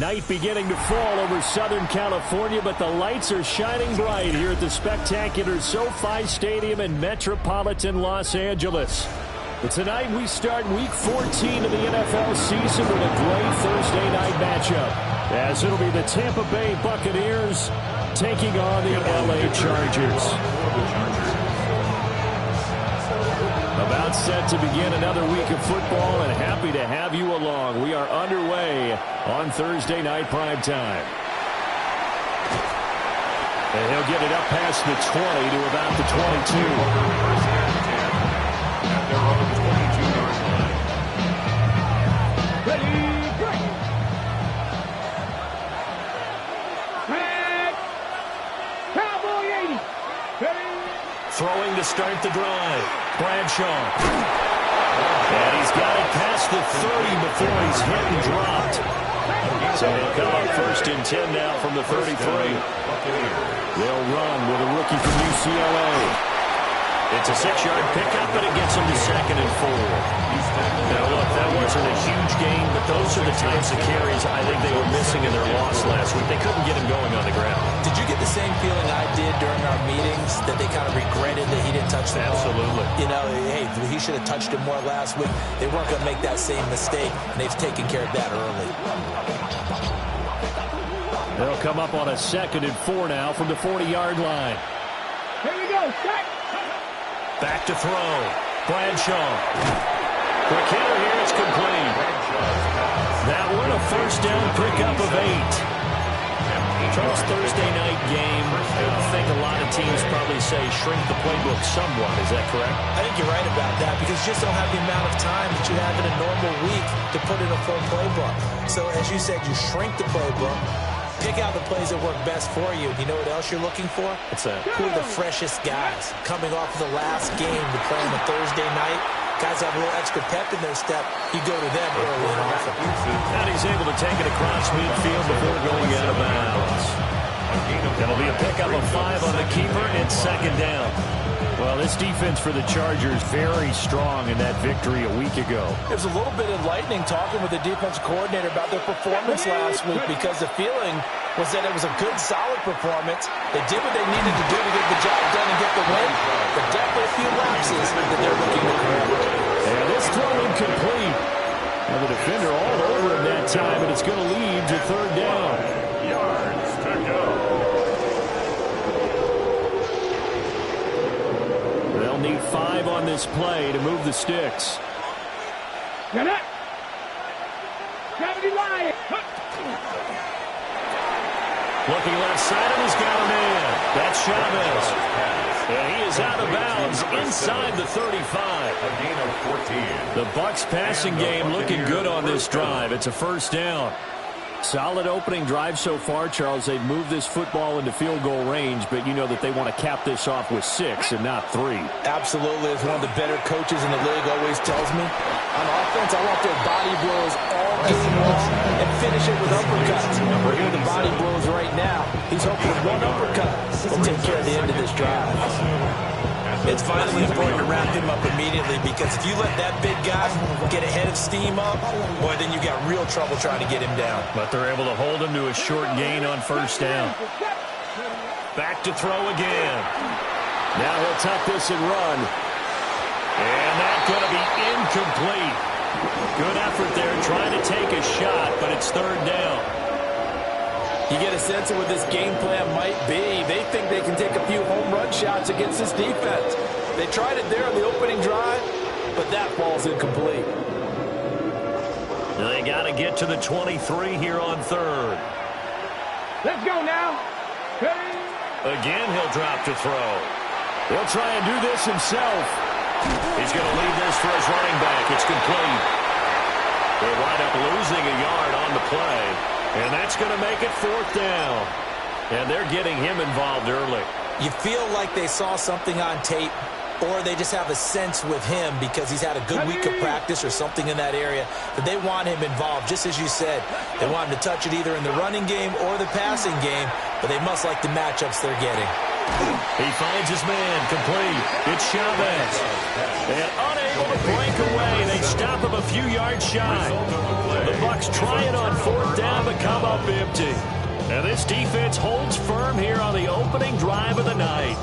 Night beginning to fall over Southern California, but the lights are shining bright here at the spectacular SoFi Stadium in metropolitan Los Angeles. But tonight we start Week 14 of the NFL season with a great Thursday night matchup, as it'll be the Tampa Bay Buccaneers taking on the LA Chargers. About set to begin another week of football, and happy to have you along. We are underway on Thursday night primetime. And he'll get it up past the 20 to about the 22. At their own 22-yard line. Ready, break. Back. Cowboy 80. Ready. Throwing to start the drive. Bradshaw. And he's got it past the 30 before he's hit and dropped. So he'll come up first and 10 now from the 33. They'll run with a rookie from UCLA. It's a 6-yard pickup, but it gets him to 2nd and 4. Now, look, that wasn't a huge gain, but those are the types of carries I think they were missing in their loss last week. They couldn't get him going on the ground. Did you get the same feeling I did during our meetings, that they kind of regretted that he didn't touch the ball? Absolutely. You know, hey, he should have touched it more last week. They weren't going to make that same mistake, and they've taken care of that early. They'll come up on a 2nd and 4 now from the 40-yard line. Here we go, set. Back to throw. Bradshaw. Quick hitter here, it's complete. That one a first down pickup of 8. Charles, Thursday night game, I think a lot of teams probably say shrink the playbook somewhat. Is that correct? I think you're right about that, because you just don't have the amount of time that you have in a normal week to put in a full playbook. So, as you said, you shrink the playbook, pick out the plays that work best for you. You know what else you're looking for? What's that? Who are the freshest guys coming off of the last game to play on a Thursday night? Guys have a little extra pep in their step. You go to them early and often. And he's able to take it across midfield before going out of bounds. That'll be a pickup of 5 on the keeper and 2nd down. Well, this defense for the Chargers very strong in that victory a week ago. It was a little bit enlightening talking with the defensive coordinator about their performance last week, because the feeling was that it was a good, solid performance. They did what they needed to do to get the job done and get the win, but definitely a few lapses that they're looking to correct. And this throw incomplete. And the defender all over him that time, and it's going to lead to 3rd down. Yards to go. They'll need 5 on this play to move the sticks. Get it. 70 line. Looking left side, and he's got a man. That's Chavez. And he is out of bounds inside the 35. A gain of 14. The Bucs passing game looking good on this drive. It's a 1st down. Solid opening drive so far, Charles. They've moved this football into field goal range, but you know that they want to cap this off with 6 and not 3. Absolutely. As one of the better coaches in the league always tells me, on offense, I want their body blows all game long and finish it with uppercuts. We're hearing the body blows right now. He's hoping with one uppercut will take care of the end of this drive. It's vitally important to wrap him up immediately, because if you let that big guy get a head of steam up, boy, then you got real trouble trying to get him down. But they're able to hold him to a short gain on 1st down. Back to throw again. Now he'll tuck this and run. And that's going to be incomplete. Good effort there trying to take a shot, but it's 3rd down. You get a sense of what this game plan might be. They think they can take a few home run shots against this defense. They tried it there on the opening drive, but that ball's incomplete. They got to get to the 23 here on 3rd. Let's go now. Again, he'll drop to throw. He'll try and do this himself. He's going to leave this for his running back. It's complete. They wind up losing a yard on the play. And that's going to make it 4th down. And they're getting him involved early. You feel like they saw something on tape, or they just have a sense with him because he's had a good week of practice or something in that area that they want him involved. Just as you said, they want him to touch it either in the running game or the passing game, but they must like the matchups they're getting. He finds his man, complete. It's Chavez. And unable to break away. They stop him a few yards shy. The Bucs try it on 4th down, but come up empty. And this defense holds firm here on the opening drive of the night.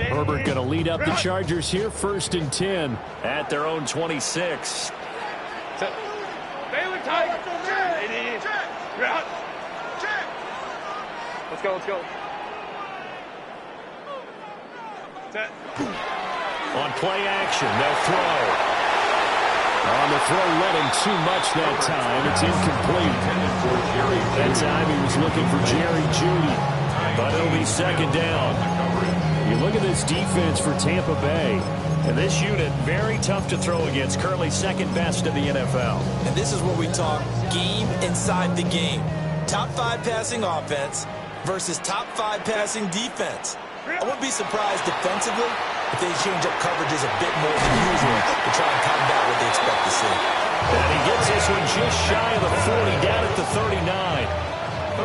Herbert going to lead up the Chargers here, 1st and 10 at their own 26. Let's go, let's go. Set. On play action, they'll throw. On the throw, letting too much that time. It's incomplete. That time he was looking for Jerry Jeudy. But it'll be 2nd down. You look at this defense for Tampa Bay. And this unit, very tough to throw against. Currently 2nd best in the NFL. And this is where we talk game inside the game. Top 5 passing offense versus top 5 passing defense. I wouldn't be surprised defensively if they change up coverages a bit more than usual to try and combat what they expect to see. And he gets this one just shy of the 40, down at the 39.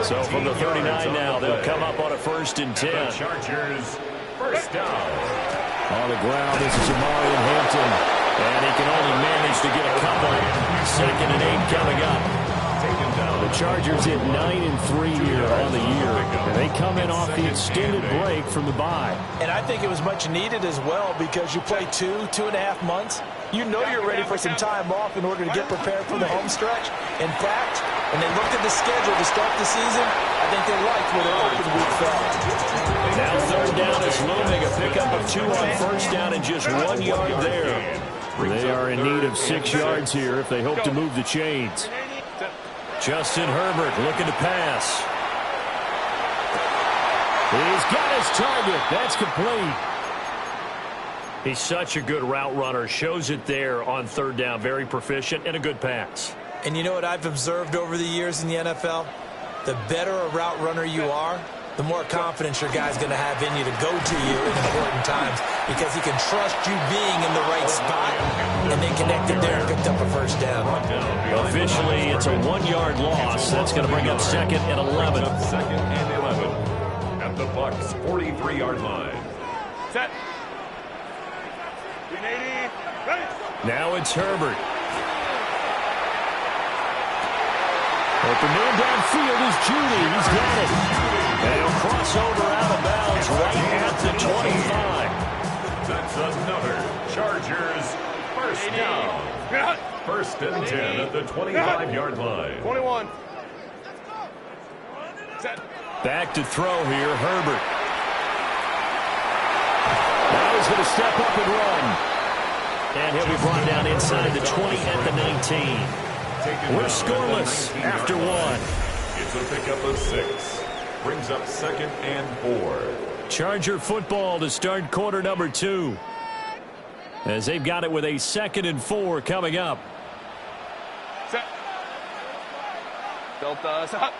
So from the 39 now, they'll come up on a 1st and 10. Chargers, 1st down. On the ground, this is Amari Hampton. And he can only manage to get a couple. 2nd and 8 coming up. The Chargers at 9-3 here on the year. And they come in off the extended break from the bye. And I think it was much needed as well because you play 2.5 months. You know you're ready for some time off in order to get prepared for the home stretch. In fact, when they looked at the schedule to start the season, I think they liked where their open week fell. Now 3rd down is looming. A pickup of 2 on 1st down and just 1 yard there. They are in need of 6 yards here if they hope to move the chains. Justin Herbert looking to pass. He's got his target. That's complete. He's such a good route runner. Shows it there on 3rd down. Very proficient and a good pass. And you know what I've observed over the years in the NFL? The better a route runner you are, the more confidence your guy's going to have in you to go to you in important times because he can trust you being in the right spot. And they connected there and picked up a 1st down. Officially, it's a 1-yard loss. That's going to bring up 2nd and 11. 2nd and 11 at the Bucs' 43-yard line. Set. Now it's Herbert. Open man downfield is Jeudy. He's got it. And he'll cross over out of bounds right at the 25. That's another Chargers 1st down. 1st and 10 at the 25-yard line. 21. Set. Back to throw here, Herbert. Now he's going to step up and run. And he'll be brought down inside the 20 at the 19. We're scoreless after 1. It's a pickup of 6. Brings up 2nd and 4. Charger football to start quarter number 2. As they've got it with a 2nd and 4 coming up. Set. Delta, stop.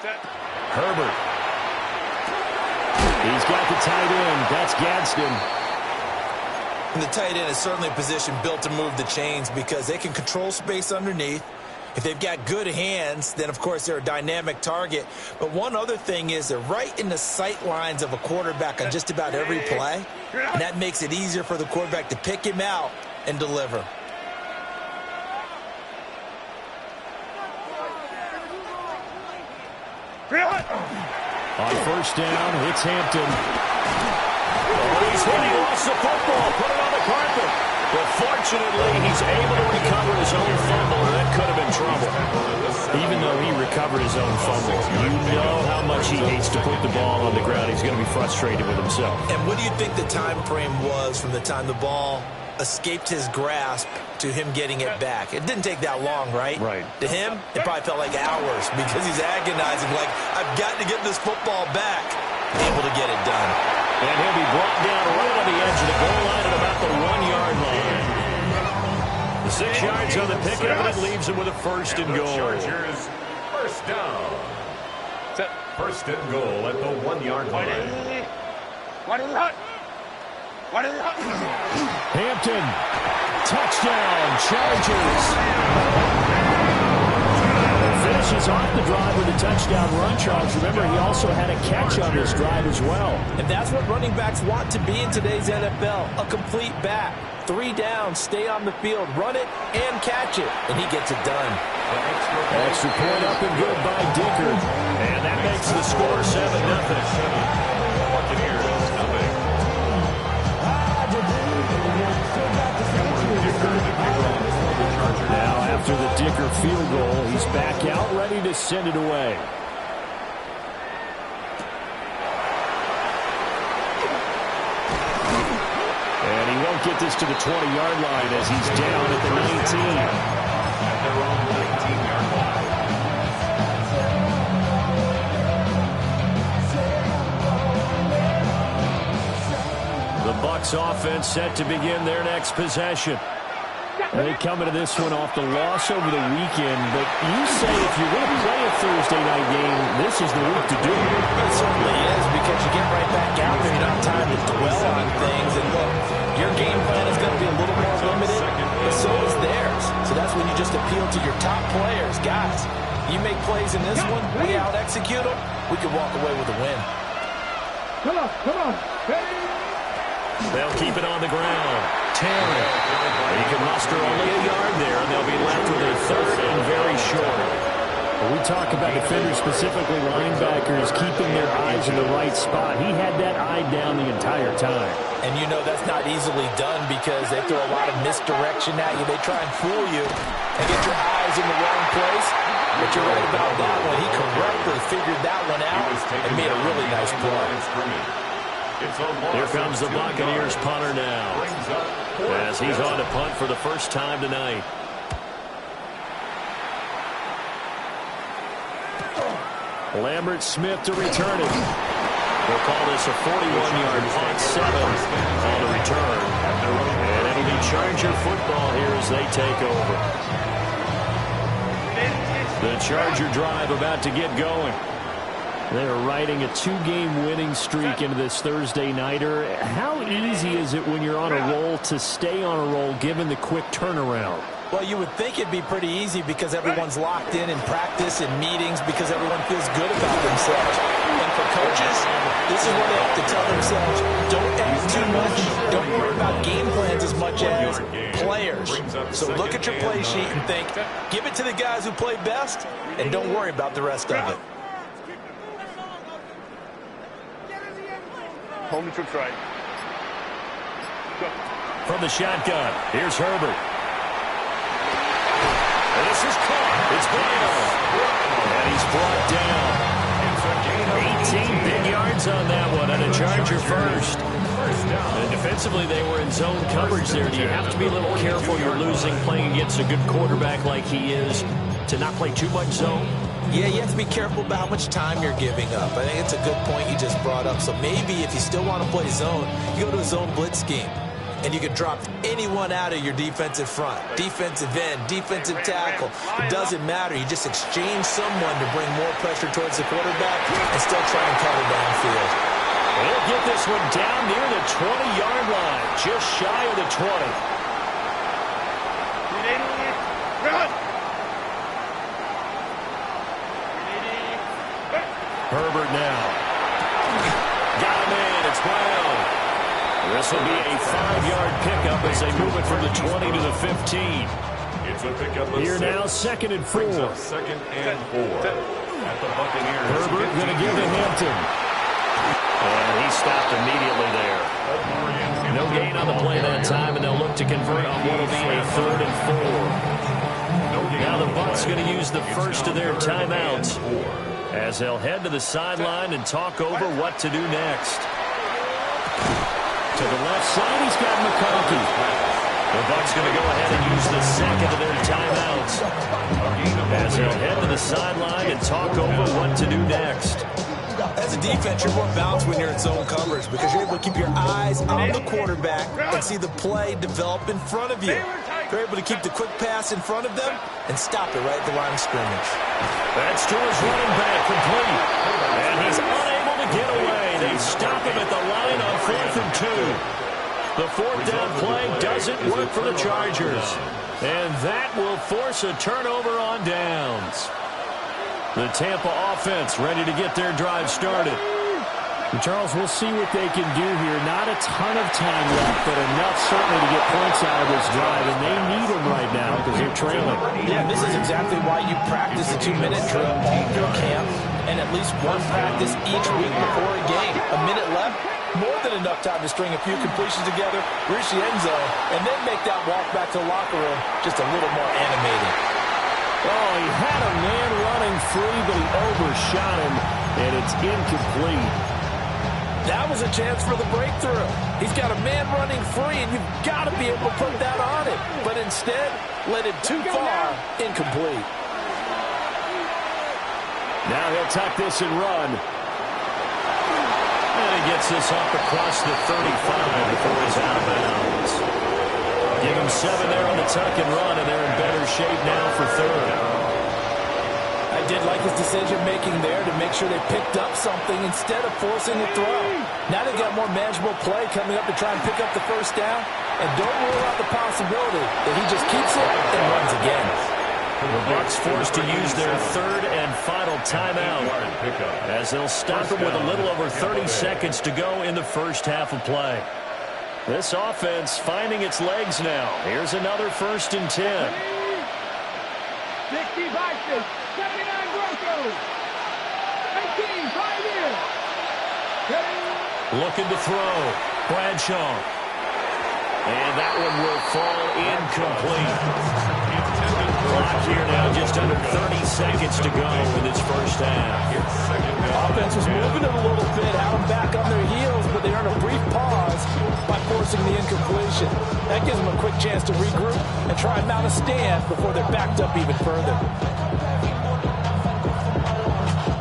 Set. Herbert. He's got the tight end. That's Gadsden. And the tight end is certainly a position built to move the chains because they can control space underneath. If they've got good hands, then, of course, they're a dynamic target. But one other thing is they're right in the sight lines of a quarterback on just about every play. And that makes it easier for the quarterback to pick him out and deliver. On 1st down, it's Hampton. Oh, he's hit. He lost the football. Put it on the carpet. But fortunately, he's able to recover his own fumble, and that could have been trouble. Even though he recovered his own fumble, you know how much he hates to put the ball on the ground. He's going to be frustrated with himself. And what do you think the time frame was from the time the ball escaped his grasp to him getting it back? It didn't take that long, right? Right. To him, it probably felt like hours because he's agonizing, like, I've got to get this football back. Able to get it done. And he'll be brought down right on the edge of the goal line at about the 1-yard line. The 6 yards on the pickup, and it leaves him with a 1st and goal. Chargers 1st down. Set. 1st and goal at the 1-yard line. Hampton Touchdown, Chargers. Finishes off the drive with a touchdown run, Charles. Remember, he also had a catch on this drive as well. And that's what running backs want to be in today's NFL, a complete back. 3 down, stay on the field, run it, and catch it. And he gets it done. Extra point up and good by Dicker. And that makes the score 7-0. Now, after the Dicker field goal, he's back out, ready to send it away. And he won't get this to the 20-yard line as he's down at the 19. At their own 19-yard line. The Bucs offense set to begin their next possession. They come into this one off the loss over the weekend, but you say if you're going to play a Thursday night game, this is the week to do it. It certainly is, because you get right back out there. You don't have time to dwell on things. And look, your game plan is going to be a little more limited, but so is theirs. So that's when you just appeal to your top players. Guys, you make plays in this one, we out-execute them, we can walk away with a win. Come on. They'll keep it on the ground. Terry. He can muster only a yard there, and they'll be left with a third and very short. When we talk about defenders, specifically linebackers, keeping their eyes in the right spot, he had that eye down the entire time. And you know that's not easily done because they throw a lot of misdirection at you. They try and fool you and get your eyes in the wrong place. But you're right about that one. He correctly figured that one out and made a really nice play. Here comes the Buccaneers punter now, as he's on to punt for the first time tonight. Lambert Smith to return it. We'll call this a 41-yard punt, 7 on the return. And it'll be Charger football here as they take over. The Charger drive about to get going. They're riding a 2-game winning streak into this Thursday nighter. How easy is it when you're on a roll to stay on a roll given the quick turnaround? Well, you would think it'd be pretty easy because everyone's locked in practice and meetings because everyone feels good about themselves. And for coaches, this is what they have to tell themselves. Don't ask too much. Don't worry about game plans as much as players. So look at your play sheet and think, give it to the guys who play best, and don't worry about the rest of it. Home the troops right. Go. From the shotgun, here's Herbert. This is caught. It's Brown. And he's brought down. 18 big yards on that one, and a Charger first. And defensively, they were in zone coverage there. Do you have to be a little careful? You're losing playing against a good quarterback like he is to not play too much zone? Yeah, you have to be careful about how much time you're giving up. I think it's a good point you just brought up. So maybe if you still want to play zone, you go to a zone blitz scheme. And you can drop anyone out of your defensive front. Defensive end, defensive tackle. It doesn't matter. You just exchange someone to bring more pressure towards the quarterback and still try and cover downfield. They'll get this one down near the 20-yard line, just shy of the 20. Herbert now. Got him in. It's Brown. This will be a 5-yard pickup as they move it from the 20 to the 15. It's a pickup of Here 6. now, 2nd and 4. Second and 4. At the Buccaneers. Herbert going to give to Hampton. And he stopped immediately there. No gain on the play that time, and they'll look to convert on what will be a 3rd and 4. Now the Bucs going to use the first of their timeouts as they'll head to the sideline and talk over what to do next. To the left side, he's got McConkey. The Bucs going to go ahead and use the second of their timeouts as they'll head to the sideline and talk over what to do next. As a defense, you're more balanced when you're in zone coverage because you're able to keep your eyes on the quarterback and see the play develop in front of you. You're able to keep the quick pass in front of them and stop it right at the line of scrimmage. That's to his running back, complete. And he's unable to get away. They stop him at the line on 4th and 2. The 4th down play doesn't work for the Chargers. And that will force a turnover on downs. The Tampa offense ready to get their drive started. And Charles, we'll see what they can do here. Not a ton of time left, but enough certainly to get points out of this drive. And they need them right now because they're trailing. Yeah, this is exactly why you practice a 2-minute drill all through camp and at least one practice each week before a game. A minute left, more than enough time to string a few completions together, reach the end zone, and then make that walk back to the locker room just a little more animated. Oh, he had a man running free, but he overshot him, and it's incomplete. That was a chance for the breakthrough. He's got a man running free, and you've got to be able to put that on him. But instead, led it too far, incomplete. Now he'll tuck this and run. And he gets this up across the 35 before he's out of bounds. Give him 7 there on the tuck and run, and they're in better shape now for third. I did like his decision-making there to make sure they picked up something instead of forcing a throw. Now they've got more manageable play coming up to try and pick up the first down. And don't rule out the possibility that he just keeps it and runs again. The Bucs forced to use their third and final timeout as they'll stop him with a little over 30 seconds to go in the first half of play. This offense finding its legs now. Here's another 1st and 10. 60 Vikings, 79 Broncos, 18 Pioneers. Looking to throw. Bradshaw. And that one will fall incomplete. Clock here now, just under 30 seconds to go in this first half. Offense was moving it a little bit, had them back on their heels, but they earned a brief pause by forcing the incompletion. That gives them a quick chance to regroup and try and mount a stand before they're backed up even further.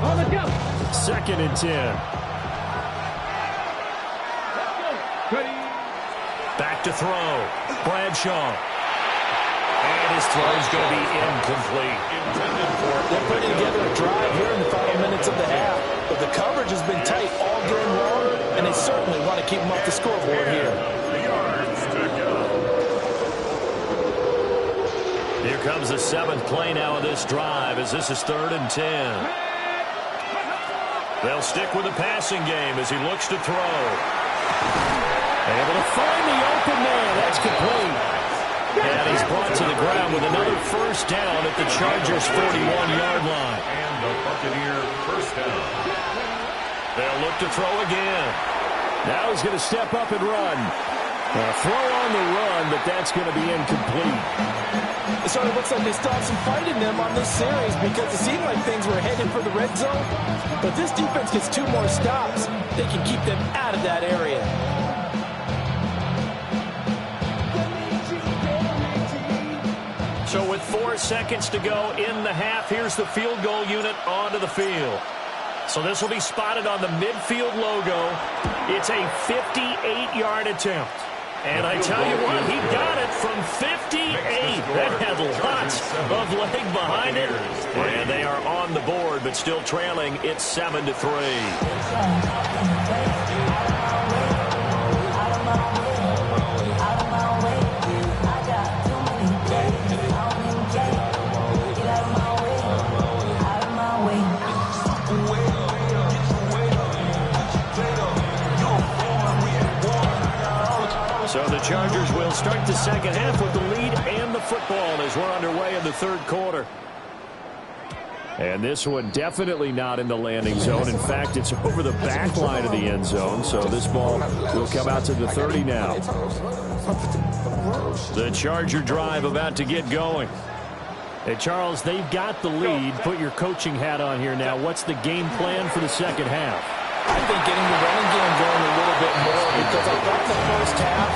On the jump. 2nd and 10. Back to throw. Bradshaw. And his throw is going to be incomplete. They're putting together a drive here in the final minutes of the half, but the coverage has been tight all game long, and they certainly want to keep them off the scoreboard here. Here comes the 7th play now of this drive as this is 3rd and 10. They'll stick with the passing game as he looks to throw. Able to find the open man. That's complete. And he's brought to the ground with another first down at the Chargers' 41-yard line. And the Buccaneer first down. They'll look to throw again. Now he's going to step up and run. Throw on the run, but that's going to be incomplete. It sort of looks like they still have some fight in them on this series because it seemed like things were headed for the red zone. But this defense gets 2 more stops. They can keep them out of that area. So with 4 seconds to go in the half, here's the field goal unit onto the field. So this will be spotted on the midfield logo. It's a 58-yard attempt. And I tell you what, he got it from 58. That had lots of leg behind it. And they are on the board, but still trailing. It's 7-3. So the Chargers will start the second half with the lead and the football as we're underway in the 3rd quarter. And this one definitely not in the landing zone. In fact, it's over the back line of the end zone. So this ball will come out to the 30 now. The Charger drive about to get going. Hey, Charles, they've got the lead. Put your coaching hat on here now. What's the game plan for the second half? I think getting the running game going a little bit more because I thought the first half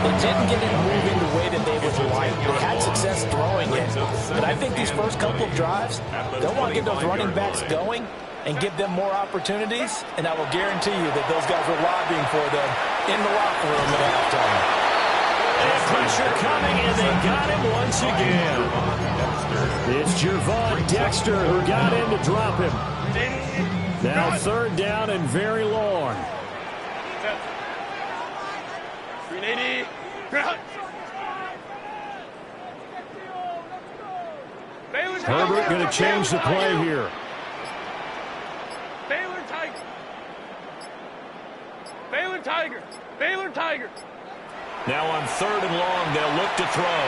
they didn't get it moving the way that they would like. They had success throwing it. But I think these first couple of drives, they'll want to get those running backs going and give them more opportunities. And I will guarantee you that those guys were lobbying for them in the locker room at halftime. And pressure coming, and they got him once again. It's Gervon Dexter who got in to drop him. Now 3rd down and very long. 380. Herbert going to change the play here. Baylor Tiger. Baylor Tiger. Baylor Tiger. Now on 3rd and long, they'll look to throw.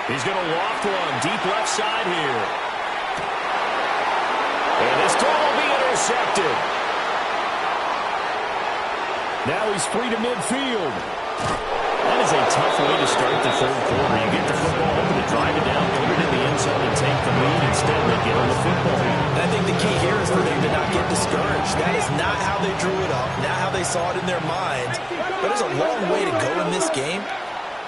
He's going to loft one deep left side here. And this throw will be intercepted. Now he's free to midfield. That is a tough way to start the 3rd quarter. You get the football open to drive it down, put it in the end zone, and take the lead. Instead, they get on the football. And I think the key here is for them to not get discouraged. That is not how they drew it up, not how they saw it in their minds. But there's a long way to go in this game.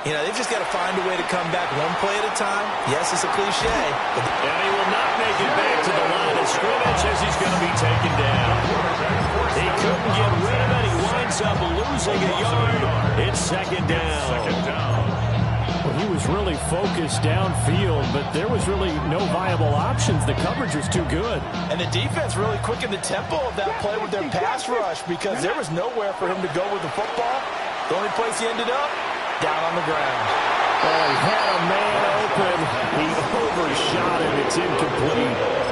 You know, they've just got to find a way to come back one play at a time. Yes, it's a cliche. And he will not make it back to the line of scrimmage as he's going to be taken down. He couldn't get rid of it. He winds up losing a yard. It's 2nd down. Well, he was really focused downfield, but there was really no viable options. The coverage was too good. And the defense really quickened the tempo of that play with their pass rush because there was nowhere for him to go with the football. The only place he ended up, down on the ground. Oh, he had a man open. He overshot it. It's incomplete.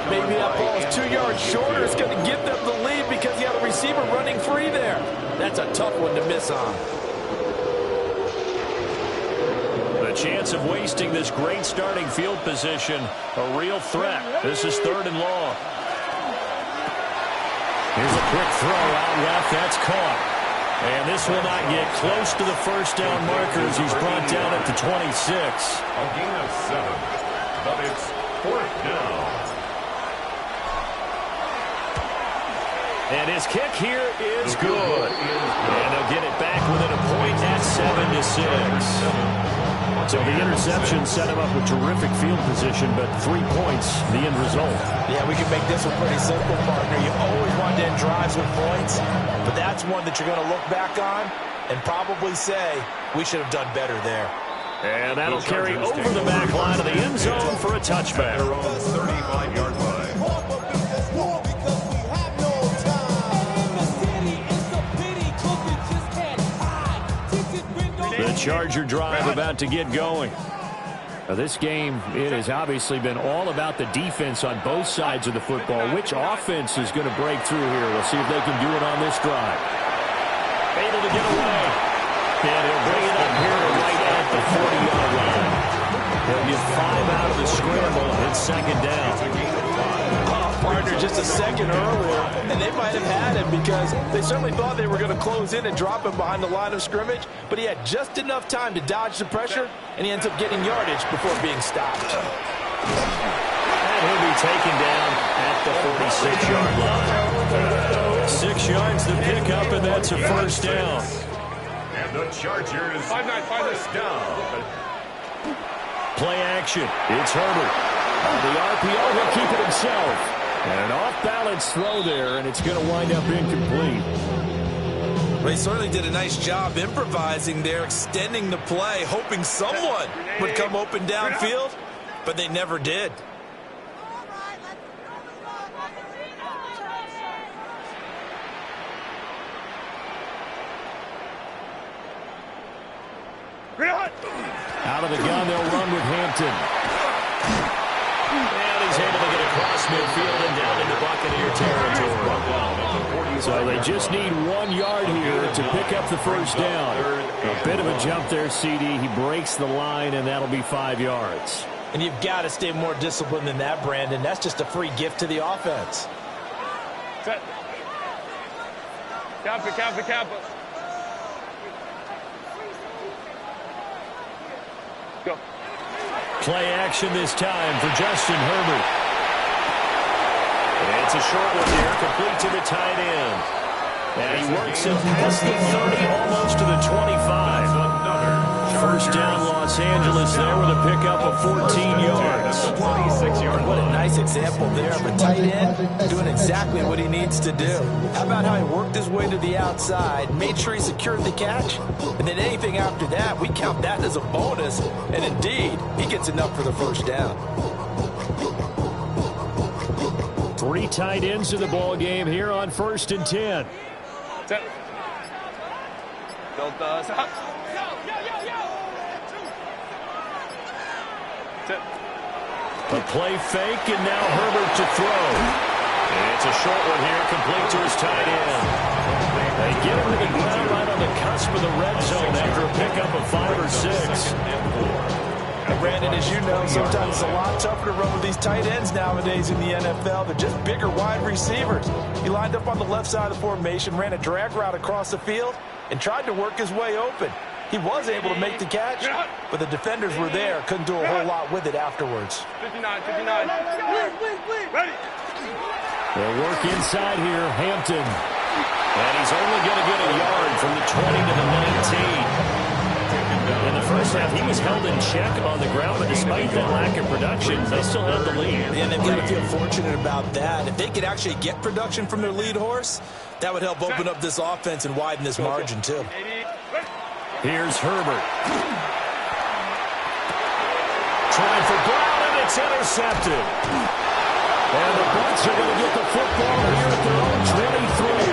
Maybe that ball is 2 yards shorter. It's going to give them the lead because he had a receiver running free there. That's a tough one to miss on. The chance of wasting this great starting field position, a real threat. This is 3rd and long. Here's a quick throw out left. That's caught. And this will not get close to the 1st down markers. He's brought down at the 26. A gain of 7, but it's 4th down. And his kick here is good. And they'll get it back within a point at 7-6. So the interception set him up with terrific field position, but 3 points, the end result. Yeah, we can make this one pretty simple, partner. You always want to end drives with points, but that's one that you're going to look back on and probably say, we should have done better there. And that'll carry over the back line of the end zone for a touchback. Their own 35-yard line. The Charger drive about to get going. Now, this game, it has obviously been all about the defense on both sides of the football. Which offense is going to break through here? We'll see if they can do it on this drive. Able to get away. And he'll bring it up here to right at the 40-yard line. He'll get 5 out of the scramble. It's 2nd down. Partner just a second earlier, and they might have had him because they certainly thought they were going to close in and drop him behind the line of scrimmage, but he had just enough time to dodge the pressure, and he ends up getting yardage before being stopped. And he'll be taken down at the 46-yard line. 6 yards to pick up, and that's a 1st down. And the Chargers, 1st down. Play action. It's Herbert. The RPO, he'll keep it himself. And an off-balance throw there, and it's going to wind up incomplete. They certainly did a nice job improvising there, extending the play, hoping someone would come open downfield, but they never did. Out of the gun, they'll run with Hampton. And he's able to get across midfield and down into Buccaneer territory. So they just need 1 yard here to pick up the 1st down. A bit of a jump there, CD. He breaks the line, and that'll be 5 yards. And you've got to stay more disciplined than that, Brandon. That's just a free gift to the offense. Set. Kappa. Go. Play action this time for Justin Herbert. And it's a short one here, complete to the tight end. And he works it past the 30, almost to the 25. 1st down, Los Angeles there with a pickup of 14 yards. 26-yard What a nice example there of a tight end doing exactly what he needs to do. How about how he worked his way to the outside, made sure he secured the catch, and then anything after that, we count that as a bonus. And indeed, he gets enough for the 1st down. 3 tight ends to the ball game here on 1st and 10. Set. Delta. Set. A play fake, and now Herbert to throw. And it's a short one here, complete to his tight end. They get him to the ground right on the cusp of the red zone after a pickup of 5 or 6. And Brandon, as you know, sometimes it's a lot tougher to run with these tight ends nowadays in the NFL. They're just bigger wide receivers. He lined up on the left side of the formation, ran a drag route across the field, and tried to work his way open. He was able to make the catch, but the defenders were there. Couldn't do a whole lot with it afterwards. 59. Ready. They'll work inside here, Hampton. And he's only going to get a yard from the 20 to the 19. In the first half, he was held in check on the ground, but despite that lack of production, they still held the lead. And they've got to feel fortunate about that. If they could actually get production from their lead horse, that would help open up this offense and widen this margin, too. Here's Herbert. Trying for Brown, and it's intercepted. And the Bucs are going to get the football here at their own 23.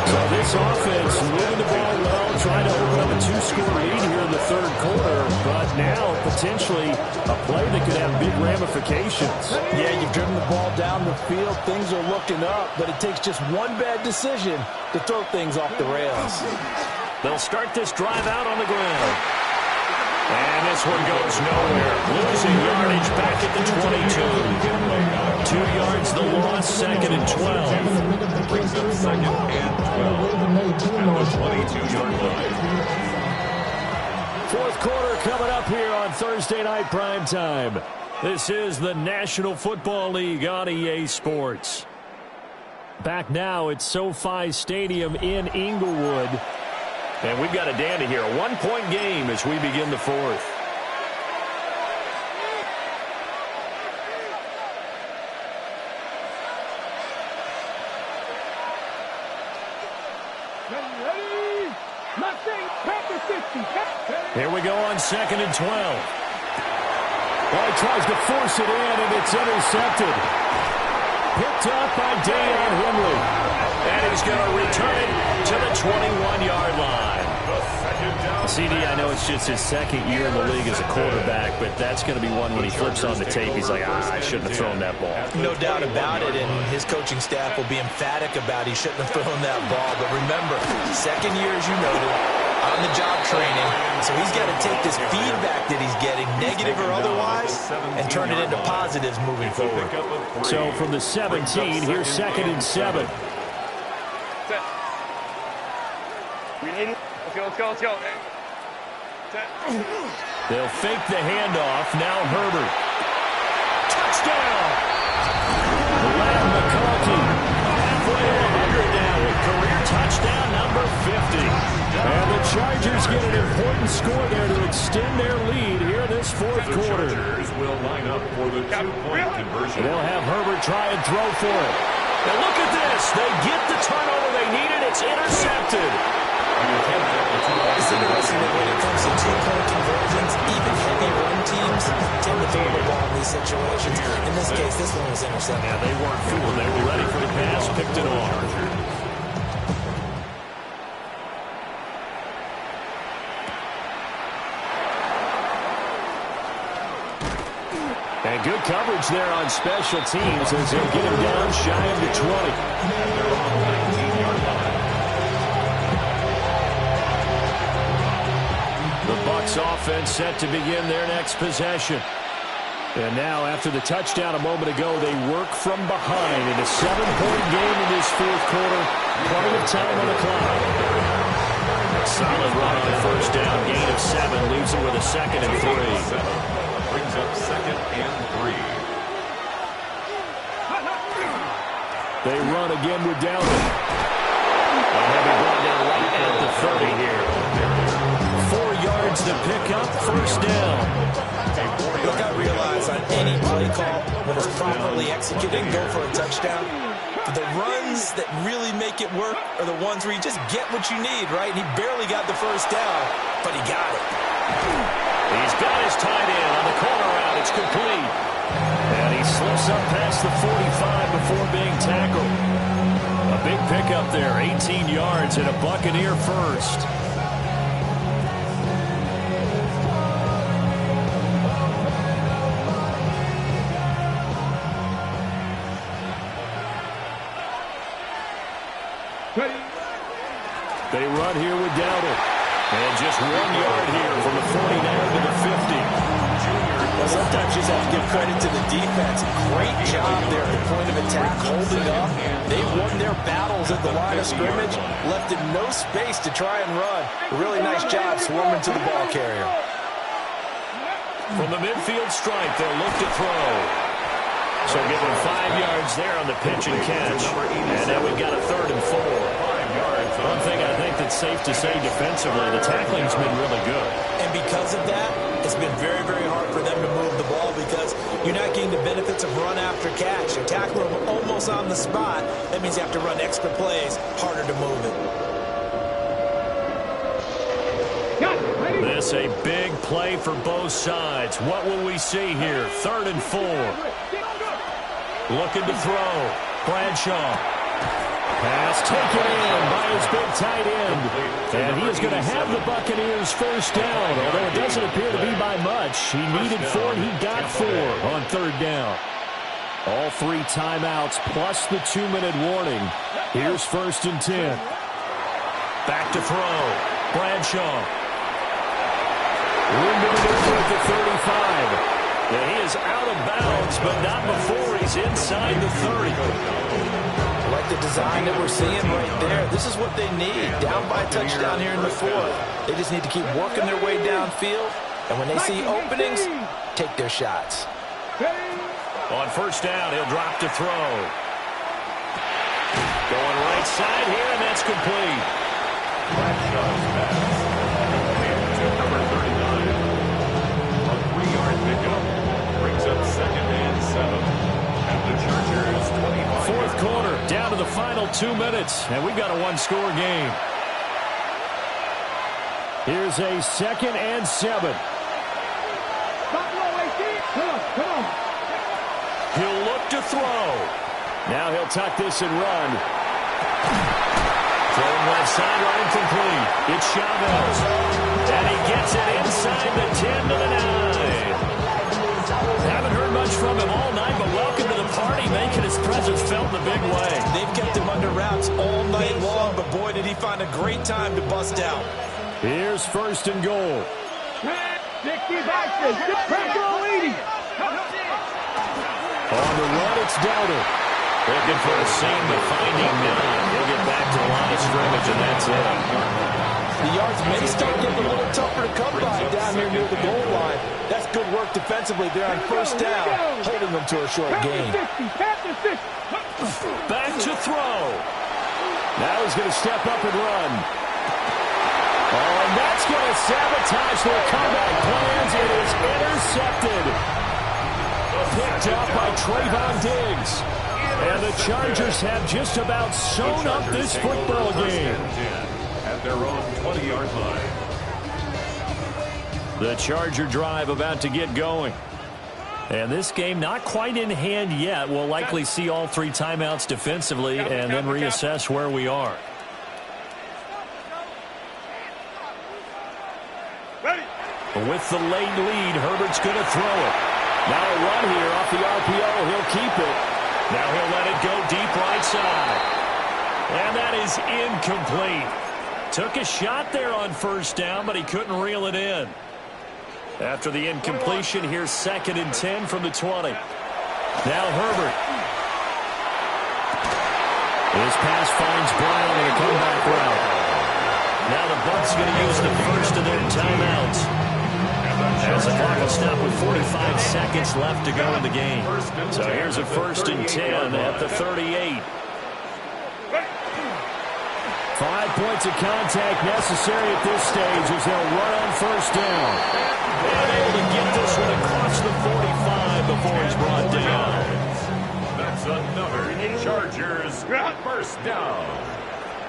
So this offense moving the ball well, trying to open up a 2-score lead here in the third quarter, but now potentially a play that could have big ramifications. Yeah, you've driven the ball down the field. Things are looking up, but it takes just one bad decision to throw things off the rails. They'll start this drive out on the ground. And this one goes nowhere. Losing yardage back at the 22. 2 yards the loss, 2nd and 12. Brings up 2nd and 12 at the 22-yard line. Fourth quarter coming up here on Thursday Night Primetime. This is the National Football League on EA Sports. Back now at SoFi Stadium in Inglewood. And we've got a dandy here. A 1-point game as we begin the fourth. Here we go on 2nd and 12. Well, he tries to force it in, and it's intercepted. Picked up by Deion Henry. And he's going to return it to the 21-yard line. CD, I know it's just his 2nd year in the league as a quarterback, but that's going to be one when he flips on the tape, he's like, I shouldn't have thrown that ball. No doubt about it, and his coaching staff will be emphatic about he shouldn't have thrown that ball. But remember, 2nd year, as you noted, on-the-job training, so he's got to take this feedback that he's getting, negative or otherwise, and turn it into positives moving forward. So from the 17, here's 2nd and 7. Set. Let's go. Set. They'll fake the handoff. Now Herbert. Touchdown! Lamb McConkey halfway to 100 now with career touchdown number 50. And the Chargers get an important score there to extend their lead here in this fourth quarter. The Chargers will line up for the 2-point conversion. They'll have Herbert try and throw for it. And look at this. They get the turnover they needed. It's intercepted. It's interesting that when it comes to 2-point conversions, even heavy run teams tend to throw the ball in these situations. In this case, this one was intercepted. Yeah, they weren't fooled. They were ready for the pass, picked it off. And good coverage there on special teams as they'll get him down shy of the 20. The Bucs offense set to begin their next possession. And now, after the touchdown a moment ago, they work from behind in a 7-point game in this fourth quarter. Plenty of time on the clock. Solid run on the first down. Gain of 7 leaves them with a 2nd and 3. Brings up 2nd and 3. They run again with Dalvin. And they'll be brought down right at the 30 here. 4 yards to pick up, first down. Look, I realize on any play call, when it's properly executed and go for a touchdown, the runs that really make it work are the ones where you just get what you need, right? And he barely got the first down, but he got it. He's got his tight end on the corner route. It's complete. And he slips up past the 45 before being tackled. A big pickup there, 18 yards and a Buccaneer first. They run here with Dowdle. And just 1 yard here from the 49 to the 50. Well, sometimes you just have to give credit to the defense. Great job there at the point of attack, holding up. They won their battles at the line of scrimmage, left in no space to try and run. A really nice job swarming to the ball carrier. From the midfield stripe, they'll look to throw. So give them 5 yards there on the pitch and catch. And then we've got a 3rd and 4. One thing I think that's safe to say defensively, the tackling's been really good. And because of that, it's been very, very hard for them to move the ball because you're not getting the benefits of run after catch. You're tackling them almost on the spot. That means you have to run extra plays, harder to move it. This a big play for both sides. What will we see here? 3rd and 4. Looking to throw. Bradshaw. Pass taken in by his big tight end. And he is going to have the Buccaneers first down, although it doesn't appear to be by much. He needed 4, and he got 4 on 3rd down. All 3 timeouts plus the 2-minute warning. Here's 1st and 10. Back to throw. Bradshaw. Room to maneuver at the 35. And he is out of bounds, but not before he's inside the 30. Like the design that we're seeing right there. This is what they need. Down by a touchdown here in the 4th. They just need to keep working their way downfield. And when they see openings, take their shots. On 1st down, he'll drop to throw. Going right side here, and that's complete. Bradshaw's pass. To number 39. A 3-yard pickup. Brings up 2nd and 7. And the Chargers 25. 4th quarter, down to the final 2 minutes, and we've got a 1-score game. Here's a 2nd and 7. He'll look to throw. Now he'll tuck this and run. Throwing left sideline complete. It's Chavez. And he gets it inside the 10 to the 9. Haven't heard much from him all night, but welcome to the party, making his presence felt in a big way. They've kept him under wraps all night long, but boy, did he find a great time to bust out. Here's 1st and goal. On the run, it's Dowdle. Looking for a seam, but finding none. He'll get back to the line of scrimmage, and that's it. The yards may start getting a little tougher to come by down here near the goal line. That's good work defensively there on 1st down, holding them to a short gain. Back to throw. Now he's going to step up and run. Oh, and that's going to sabotage their comeback plans. It is intercepted. Picked up by Trayvon Diggs. And the Chargers have just about sewn up this football game. At their own 20-yard line. The Charger drive about to get going. And this game not quite in hand yet. We'll likely see all 3 timeouts defensively and then reassess where we are. With the late lead, Herbert's going to throw it. Now a run here off the RPO. He'll keep it. Now he'll let it go deep right side. And that is incomplete. Took a shot there on 1st down, but he couldn't reel it in. After the incompletion, here's 2nd and 10 from the 20. Now Herbert. His pass finds Brown in a comeback route. Now the Bucs going to use the first of their timeouts. As the clock will stop with 45 seconds left to go in the game. So here's a 1st and 10 at the 38. 5 points of contact necessary at this stage as they'll run on 1st down. And able to get this one across the 45 before he's brought down. That's another Chargers 1st down.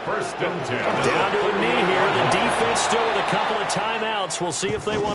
1st and 10. Down to a knee here. The defense still with a couple of timeouts. We'll see if they want